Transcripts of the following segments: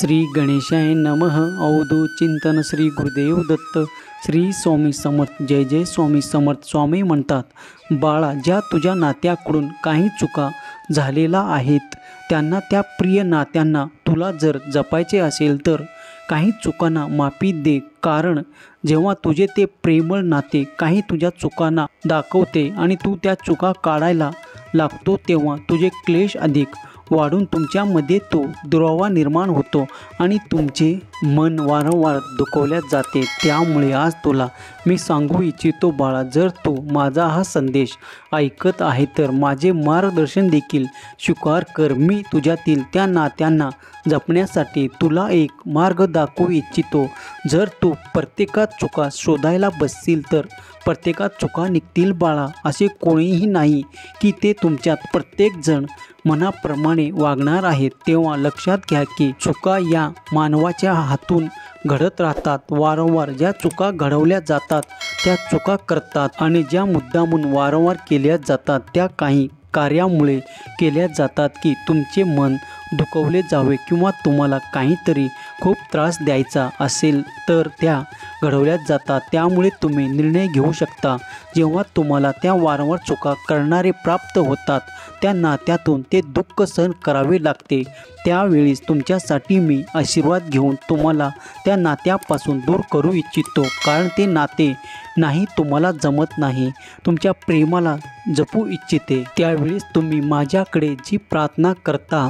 श्री गणेशाय नमः. अवधूत चिंतन श्री गुरुदेव दत्त. श्री स्वामी समर्थ. जय जय स्वामी समर्थ. स्वामी म्हणतात, बाळा, ज्या तुझ्या नात्याकडून काही चुका झालेल्या आहेत त्यांना, त्या प्रिय नात्यांना तुला जर जपायचे असेल तर काही चुकांना माफी दे. कारण जेव्हा तुझे ते प्रेमळ नाते काही तुझ्या चुकांना दाखवते आणि तू त्या चुका काढायला लागतो तेव्हा तुझे क्लेश अधिक वाढून तुमच्यामध्ये तो दुरावा निर्माण होतो आणि तुमचे मन वारंवार दुखवल्या जाते. त्यामुळे आज तुला मी सांगू इच्छितो, बाळा, जर तू माझा हा संदेश ऐकत आहे तर माझे मार्गदर्शन देखील स्वीकार कर. मी तुझ्यातील त्या नात्यांना जपण्यासाठी तुला एक मार्ग दाखवू इच्छितो. जर तू प्रत्येकात चुका शोधायला बसशील तर प्रत्येकात चुका निघतील बाळा. असे कोणीही नाही की ते तुमच्यात प्रत्येकजण मनाप्रमाणे वागणार आहेत. तेव्हा लक्षात घ्या की चुका या मानवाच्या हातून घडत राहतात. वारंवार ज्या चुका घडवल्या जातात त्या चुका करतात आणि ज्या मुद्दामून वारंवार केल्या जातात त्या काही कार्यामुळे केल्या जातात की तुमचे मन दुखवले जावे किंवा तुम्हाला काहीतरी खूप त्रास द्यायचा असेल तर त्या घडवल्या जातात. त्यामुळे तुम्ही निर्णय घेऊ शकता. जेव्हा तुम्हाला त्या वारंवार चुका करणारे प्राप्त होतात त्या नात्यातून ते दुःख सहन करावे लागते. त्यावेळीच तुमच्यासाठी मी आशीर्वाद घेऊन तुम्हाला त्या नात्यापासून दूर करू इच्छितो. कारण ते नाते नाही तुम्हाला जमत नाही, तुमच्या प्रेमाला जपू इच्छिते. त्यावेळीस तुम्ही माझ्याकडे जी प्रार्थना करता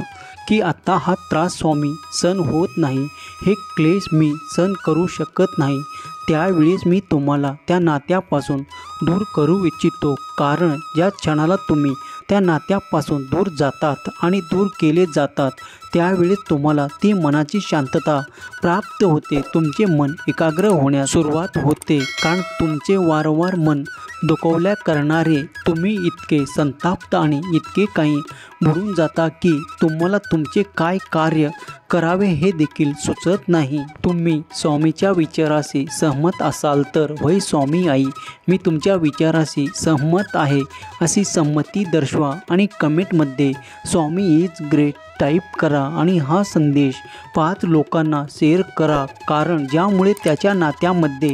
की आता हा त्रास स्वामी सहन होत नाही, हे क्लेश मी सहन करू शकत नाही, त्यावेळीस मी तुम्हाला त्या नात्यापासून दूर करू इच्छितो. कारण ज्या क्षणाला तुम्ही त्या नात्यापासून दूर जातात आणि दूर केले जातात त्यावेळेस तुम्हाला ती मनाची शांतता प्राप्त होते. तुमचे मन एकाग्र होण्यास सुरुवात होते. कारण तुमचे वारंवार मन दुखवल्या करणारे तुम्ही इतके संताप्त आणि इतके काही बुडून जाता की तुम्हाला तुमचे काय कार्य करावे हे देखील सुचत नाही. तुम्ही स्वामीच्या विचाराशी सहमत असाल तर वै स्वामी आई, मी तुमच्या विचाराशी सहमत आहे अशी संमती दर्शवा आणि कमेंटमध्ये स्वामी इज ग्रेट टाईप करा आणि हा संदेश 5 लोकांना शेअर करा. कारण ज्यामुळे त्याच्या नात्यामध्ये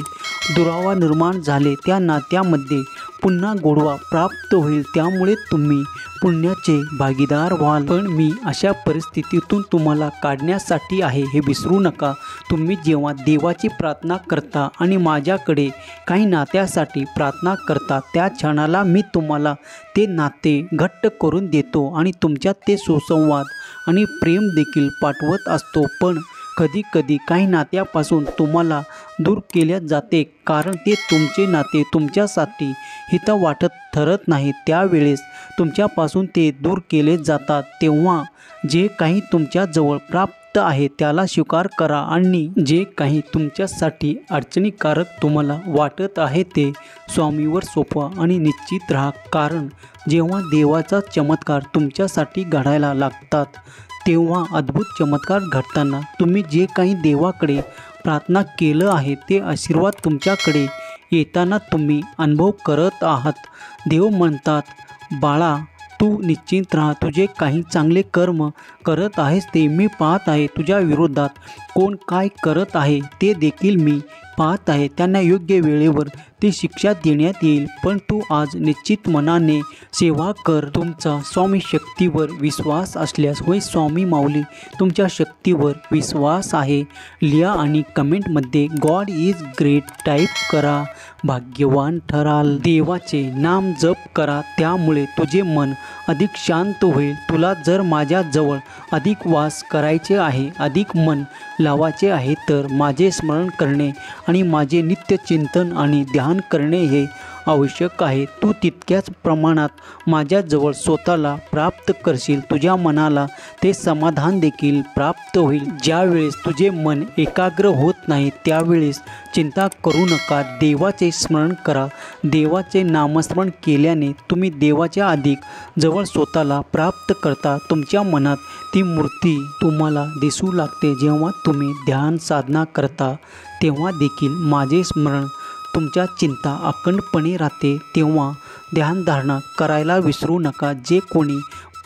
दुरावा निर्माण झाले त्या नात्यामध्ये पुन्हा गोडवा प्राप्त होईल. त्यामुळे तुम्ही पुण्याचे भागीदार व्हाल. पण मी अशा परिस्थितीतून तुम्हाला काढण्यासाठी आहे हे विसरू नका. तुम्ही जेव्हा देवाची प्रार्थना करता आणि माझ्याकडे काही नात्यासाठी प्रार्थना करता त्या क्षणाला मी तुम्हाला ते नाते घट्ट करून देतो आणि तुमच्यात ते सुसंवाद आणि प्रेम देखील पाठवत असतो. पण कधी कधी काही नात्यापासून तुम्हाला दूर केल्या जाते कारण ते तुमचे नाते तुमच्यासाठी हित वाटत ठरत नाही. त्यावेळेस तुमच्यापासून ते दूर केले जातात. तेव्हा जे काही तुमच्याजवळ प्राप्त आहे त्याला स्वीकार करा आणि जे काही तुमच्यासाठी अडचणीकारक तुम्हाला वाटत आहे ते स्वामीवर सोपवा आणि निश्चित राहा. कारण जेव्हा देवाचा चमत्कार तुमच्यासाठी घडायला लागतात तेव्हा अद्भुत चमत्कार घडताना तुम्ही जे काही देवाकडे प्रार्थना केलं आहे ते आशीर्वाद तुमच्याकडे येताना तुम्ही अनुभव करत आहात. देव म्हणतात, बाळा, तू निश्चिंत राहा. तुझे काही चांगले कर्म करत आहेस ते मी पाहत आहे. तुझ्या विरोधात कोण काय करत आहे ते देखील मी पाहत आहे. त्यांना योग्य वेळेवर ती शिक्षा देण्यात येईल. पण तू आज निश्चित मनाने सेवा कर. तुमचा स्वामी शक्तीवर विश्वास असल्यास होय स्वामी माऊली तुमच्या शक्तीवर विश्वास आहे लिहा आणि कमेंटमध्ये गॉड इज ग्रेट टाईप करा. भाग्यवान ठराल. देवाचे नाम जप करा, त्यामुळे तुझे मन अधिक शांत होईल. तुला जर माझ्याजवळ अधिक वास करायचे आहे, अधिक मन लावायचे आहे तर माझे स्मरण करणे आणि माझे नित्य चिंतन आणि ध्यान करणे हे आवश्यक आहे. तू तितक्याच प्रमाणात माझ्याजवळ स्वतःला प्राप्त करशील. तुझ्या मनाला ते समाधान देखील प्राप्त होईल. ज्यावेळेस तुझे मन एकाग्र होत नाही त्यावेळेस चिंता करू नका. देवाचे स्मरण करा. देवाचे नामस्मरण केल्याने तुम्ही देवाच्या अधिक जवळ स्वतःला प्राप्त करता. तुमच्या मनात ती मूर्ती तुम्हाला दिसू लागते. जेव्हा तुम्ही ध्यान साधना करता तेव्हा देखील माझे स्मरण तुमच्या चिंता अखंडपणे राहते. तेव्हा ध्यानधारणा करायला विसरू नका. जे कोणी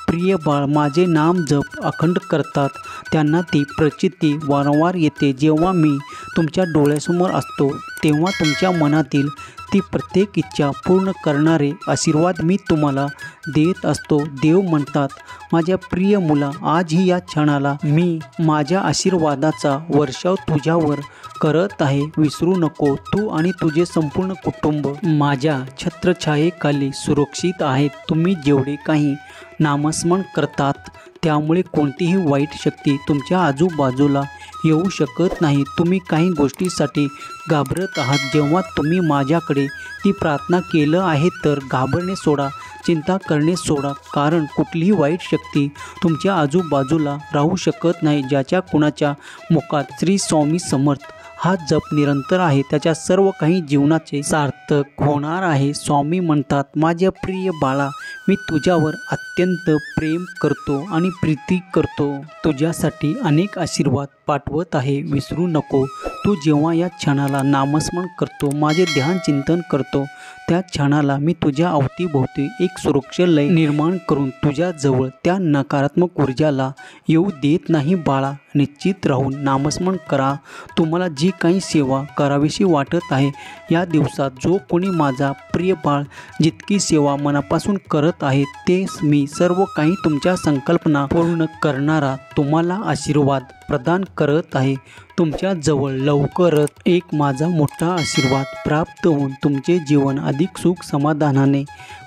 प्रिय बाळ माझे नाम जप अखंड करतात त्यांना ती प्रचिती वारंवार येते. जेव्हा मी तुमच्या डोळ्यासमोर असतो तेव्हा तुमच्या मनातील ती प्रत्येक इच्छा पूर्ण करणारे आशीर्वाद मी तुम्हाला देत असतो. देव म्हणतात, माझ्या प्रिय मुला, आजही या क्षणाला मी माझ्या आशीर्वादाचा वर्षाव तुझ्यावर करत आहे. विसरू नको, तू आणि तुझे संपूर्ण कुटुंब माझ्या छत्रछायेखाली सुरक्षित आहेत. तुम्ही जेवढे काही नामस्मरण करतात त्यामुळे कोणतीही वाईट शक्ती तुमच्या आजूबाजूला येऊ शकत नाही. तुम्ही काही गोष्टीसाठी घाबरत आहात. जेव्हा तुम्ही माझ्याकडे ती प्रार्थना केलं आहे तर घाबरणे सोडा, चिंता करणे सोडा, कारण कुठलीही वाईट शक्ती तुमच्या आजूबाजूला राहू शकत नाही. ज्याच्या कुणाच्या मुखात श्री स्वामी समर्थ हा जप निरंतर आहे त्याच्या सर्व काही जीवनाचे सार्थक होणार आहे. स्वामी म्हणतात, माझ्या प्रिय बाळा, मी तुझ्यावर अत्यंत प्रेम करतो आणि प्रीती करतो. तुझ्यासाठी अनेक आशीर्वाद पाठवत आहे. विसरू नको, तू जेव्हा या क्षणाला नामस्मरण करतो, माझे ध्यान चिंतन करतो, त्या क्षणाला मी तुझ्या अवतीभोवती एक सुरक्षा लय निर्माण करून तुझ्या जवळ त्या नकारात्मक ऊर्जाला येऊ देत नाही. बाळा, निश्चित राहून नामस्मरण करा. तुम्हाला जी काही सेवा करावीशी वाटत आहे या दिवसात, जो कोणी माझा प्रिय बाळ जितकी सेवा मनापासून करत आहे तेच मी सर्व काही तुमच्या संकल्पना पूर्ण करणारा तुम्हाला आशीर्वाद प्रदान करत आहे. तुमच्या जवळ लवकरच एक माझा मोठा आशीर्वाद प्राप्त होऊन तुमचे जीवन अधिक सुख समाधानाने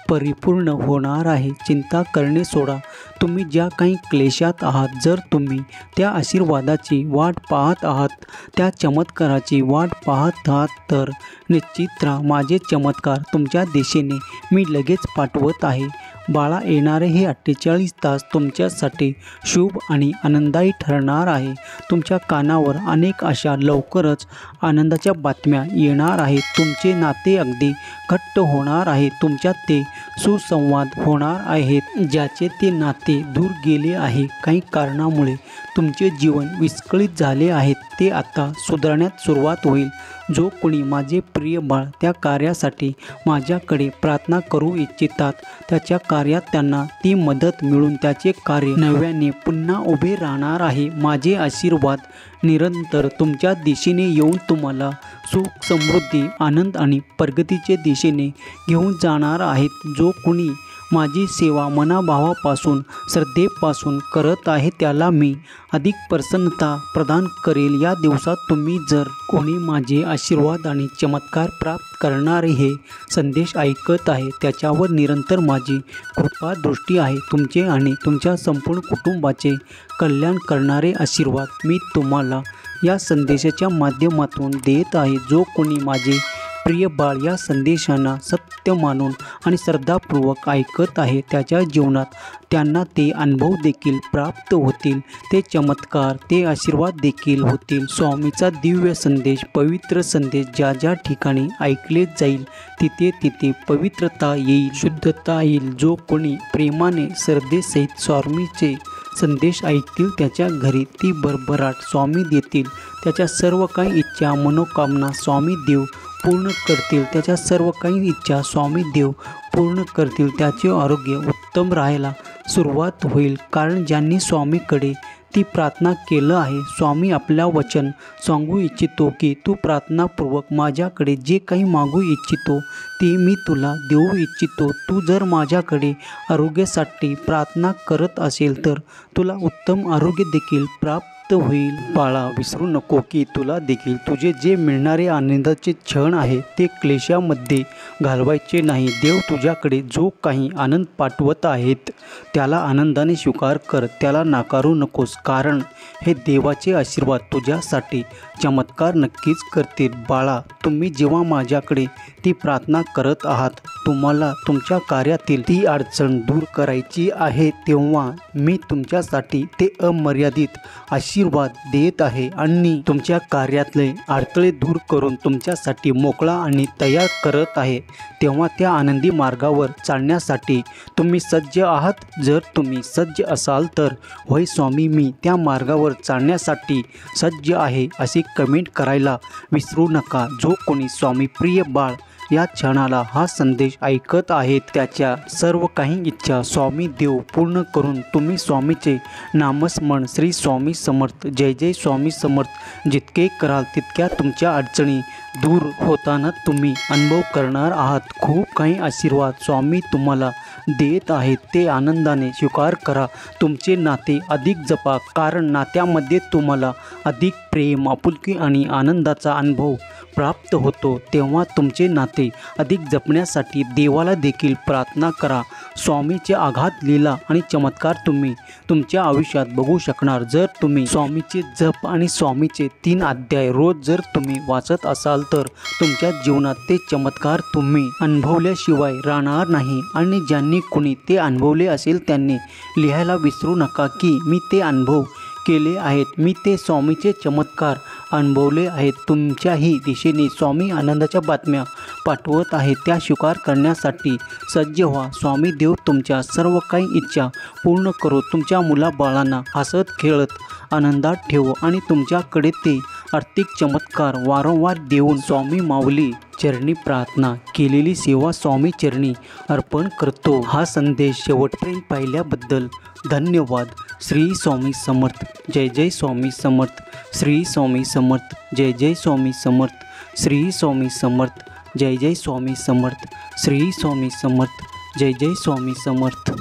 परिपूर्ण होणार आहे. चिंता करणे सोडा. तुम्ही ज्या काही क्लेशात आहात, जर तुम्ही त्या आशीर्वादाची वाट पाहत आहात, त्या चमत्काराची वाट पाहत आहात, तर निश्चित राहा, माझे चमत्कार तुमच्या दिशेने मी लगेच पाठवत आहे. बाळा, येणारे हे 48 तास तुमच्यासाठी शुभ आणि आनंददायी ठरणार आहे. तुमच्या कानावर अनेक अशा लवकरच आनंदाच्या बातम्या येणार आहेत. तुमचे नाते अगदी घट्ट होणार आहे. तुमच्यात ते सुसंवाद होणार आहेत ज्याचे ते नाते दूर गेले आहे. काही कारणामुळे तुमचे जीवन विस्कळीत झाले आहेत, ते आता सुधारण्यात सुरुवात होईल. जो कोणी माझे प्रिय बाळ त्या कार्यासाठी माझ्याकडे प्रार्थना करू इच्छितात, त्याच्या कार्यात त्यांना ती मदत मिळून त्याचे कार्य नव्याने पुन्हा उभे राहणार आहे. माझे आशीर्वाद निरंतर तुमच्या दिशेने येऊन तुम्हाला सुख, समृद्धी, आनंद आणि प्रगतीचे दिशेने घेऊन जाणार आहेत. जो कोणी माझी सेवा मनाभावापासून, श्रद्धेपासून करत आहे त्याला मी अधिक प्रसन्नता प्रदान करेल. या दिवसात तुम्ही जर कोणी माझे आशीर्वाद आणि चमत्कार प्राप्त करणारे हे संदेश ऐकत आहे, त्याच्यावर निरंतर माझी कृपा दृष्टी आहे. तुमचे आणि तुमच्या संपूर्ण कुटुंबाचे कल्याण करणारे आशीर्वाद मी तुम्हाला या संदेशाच्या माध्यमातून देत आहे. जो कोणी माझे प्रिय बाळ या संदेशांना सत्य मानून आणि श्रद्धापूर्वक ऐकत आहे, त्याच्या जीवनात त्यांना ते अनुभव देखील प्राप्त होतील, ते चमत्कार, ते आशीर्वाद देखील होतील. स्वामीचा दिव्य संदेश, पवित्र संदेश ज्या ज्या ठिकाणी ऐकले जाईल तिथे तिथे पवित्रता येईल, शुद्धता येईल. जो कोणी प्रेमाने श्रद्धेसहित स्वामीचे संदेश ऐकतील त्याच्या घरी ती भरभराट स्वामी देतील. त्याच्या सर्व काही इच्छा, मनोकामना स्वामी देव पूर्ण करतील. त्याच्या सर्व काही इच्छा स्वामी देव पूर्ण करतील. त्याचे आरोग्य उत्तम राहायला सुरुवात होईल, कारण ज्यांनी स्वामीकडे ती प्रार्थना केलं आहे. स्वामी आपल्या वचन सांगू इच्छितो की तू प्रार्थनापूर्वक माझ्याकडे जे काही मागू इच्छितो ते मी तुला देऊ इच्छितो. तू जर माझ्याकडे आरोग्यासाठी प्रार्थना करत असेल तर तुला उत्तम आरोग्य देखील प्राप्त होईल. बाळा, विसरू नको की तुला देखील तुझे जे मिळणारे आनंदाचे क्षण आहे ते क्लेशामध्ये घालवायचे नाही. देव तुझ्याकडे जो काही आनंद पाठवत आहेत त्याला आनंदाने स्वीकार कर, त्याला नाकारू नकोस, कारण हे देवाचे आशीर्वाद तुझ्यासाठी चमत्कार नक्कीच करतील. बाळा, तुम्ही जेव्हा माझ्याकडे ती प्रार्थना करत आहात, तुम्हाला तुमच्या कार्यातील ती अडचण दूर करायची आहे, तेव्हा मी तुमच्यासाठी ते अमर्यादित आशीर्वाद देत आहे आणि तुमच्या कार्यातले अडथळे दूर करून तुमच्यासाठी मोकळा आणि तयार करत आहे. तेव्हा त्या आनंदी मार्गावर चालण्यासाठी तुम्ही सज्ज आहात. जर तुम्ही सज्ज असाल तर होय स्वामी, मी त्या मार्गावर चालण्यासाठी सज्ज आहे असे कमेंट करायला विसरू नका. जो कोणी स्वामी प्रिय बाळ या क्षणाला हा संदेश ऐकत आहेत त्याच्या सर्व काही इच्छा स्वामी देव पूर्ण करून तुम्ही स्वामीचे नामस्मरण श्री स्वामी समर्थ जय जय स्वामी समर्थ जितके कराल तितक्या तुमच्या अडचणी दूर होताना तुम्ही अनुभव करणार आहात। खूप काही आशीर्वाद स्वामी तुम्हाला देत आहेत ते आनंदाने स्वीकार करा। तुमचे नाते अधिक जपा कारण नात्यामध्ये तुम्हाला अधिक प्रेम आपुलकी आणि आनंदाचा अनुभव प्राप्त होतो। तेव्हा तुमचे नाते अधिक जपण्यासाठी देवाला देखील प्रार्थना करा। स्वामीचे आघात लीला आणि चमत्कार तुम्ही तुमच्या आयुष्यात बघू शकणार जर तुम्ही स्वामीचे जप आणि स्वामीचे 3 अध्याय रोज जर तुम्ही वाचत असाल तर तुमच्या जीवनात ते चमत्कार तुम्ही अनुभवल्याशिवाय राहणार नाही। आणि ज्यांनी कुणी ते अनुभवले असेल त्यांनी लिहायला विसरू नका की मी ते अनुभव केले आहेत, मी ते स्वामीचे चमत्कार अनुभवले आहेत। तुमच्याही दिशेने स्वामी आनंदाच्या बातम्या पाठवत आहेत त्या स्वीकार करण्यासाठी सज्ज व्हा। स्वामी देव तुमच्या सर्व काही इच्छा पूर्ण करो, तुमच्या मुलाबाळांना हसत खेळत आनंदात ठेवो आणि तुमच्याकडे ते आर्थिक चमत्कार वारंवार देऊन स्वामी माऊली चरणी प्रार्थना केलेली सेवा स्वामी चरणी अर्पण करतो। हा संदेश शेवटपर्यंत पाहिल्याबद्दल धन्यवाद। श्री स्वामी समर्थ जय जय स्वामी समर्थ श्री स्वामी समर्थ जय जय स्वामी समर्थ श्री स्वामी समर्थ जय जय स्वामी समर्थ श्री स्वामी समर्थ जय जय स्वामी समर्थ।